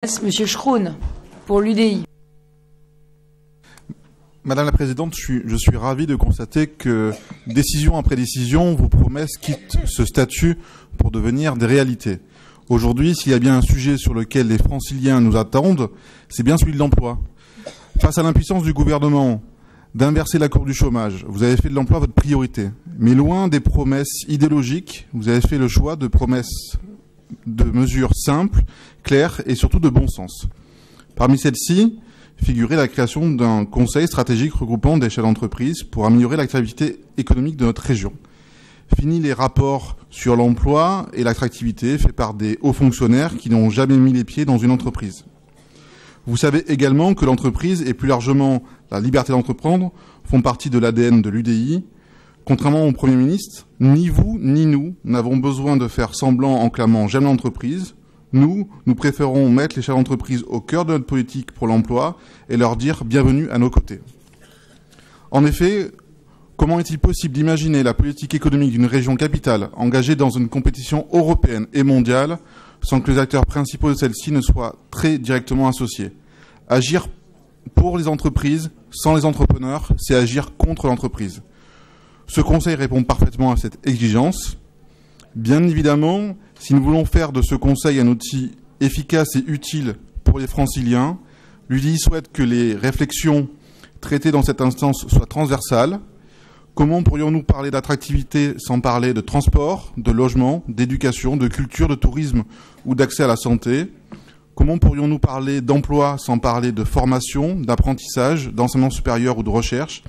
Monsieur Schroen, pour l'UDI. Madame la Présidente, je suis ravi de constater que, décision après décision, vos promesses quittent ce statut pour devenir des réalités. Aujourd'hui, s'il y a bien un sujet sur lequel les Franciliens nous attendent, c'est bien celui de l'emploi. Face à l'impuissance du gouvernement d'inverser la courbe du chômage, vous avez fait de l'emploi votre priorité. Mais loin des promesses idéologiques, vous avez fait le choix de promesses de mesures simples, claires et surtout de bon sens. Parmi celles-ci, figurait la création d'un conseil stratégique regroupant des chefs d'entreprise pour améliorer l'activité économique de notre région. Fini les rapports sur l'emploi et l'attractivité faits par des hauts fonctionnaires qui n'ont jamais mis les pieds dans une entreprise. Vous savez également que l'entreprise et plus largement la liberté d'entreprendre font partie de l'ADN de l'UDI. Contrairement au Premier ministre, ni vous ni nous n'avons besoin de faire semblant en clamant « j'aime l'entreprise ». Nous préférons mettre les chefs d'entreprise au cœur de notre politique pour l'emploi et leur dire « bienvenue à nos côtés ». En effet, comment est-il possible d'imaginer la politique économique d'une région capitale engagée dans une compétition européenne et mondiale sans que les acteurs principaux de celle-ci ne soient très directement associés? Agir pour les entreprises sans les entrepreneurs, c'est agir contre l'entreprise. Ce conseil répond parfaitement à cette exigence. Bien évidemment, si nous voulons faire de ce conseil un outil efficace et utile pour les Franciliens, l'UDI souhaite que les réflexions traitées dans cette instance soient transversales. Comment pourrions-nous parler d'attractivité sans parler de transport, de logement, d'éducation, de culture, de tourisme ou d'accès à la santé? Comment pourrions-nous parler d'emploi sans parler de formation, d'apprentissage, d'enseignement supérieur ou de recherche?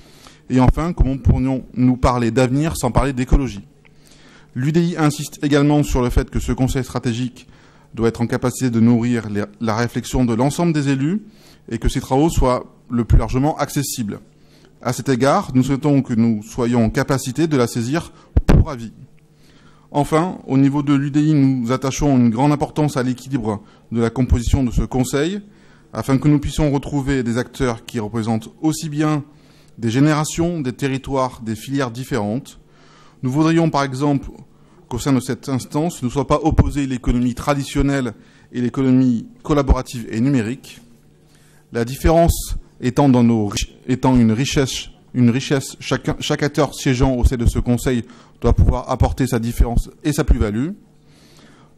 Et enfin, comment pourrions-nous parler d'avenir sans parler d'écologie? L'UDI insiste également sur le fait que ce conseil stratégique doit être en capacité de nourrir la réflexion de l'ensemble des élus et que ces travaux soient le plus largement accessibles. À cet égard, nous souhaitons que nous soyons en capacité de la saisir pour avis. Enfin, au niveau de l'UDI, nous attachons une grande importance à l'équilibre de la composition de ce conseil, afin que nous puissions retrouver des acteurs qui représentent aussi bien des générations, des territoires, des filières différentes. Nous voudrions par exemple qu'au sein de cette instance ne soit pas opposée l'économie traditionnelle et l'économie collaborative et numérique. La différence étant une richesse, chaque acteur siégeant au sein de ce conseil doit pouvoir apporter sa différence et sa plus-value.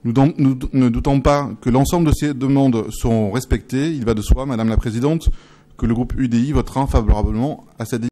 Nous ne doutons pas que l'ensemble de ces demandes seront respectées. Il va de soi, Madame la Présidente, que le groupe UDI votera favorablement à cette décision.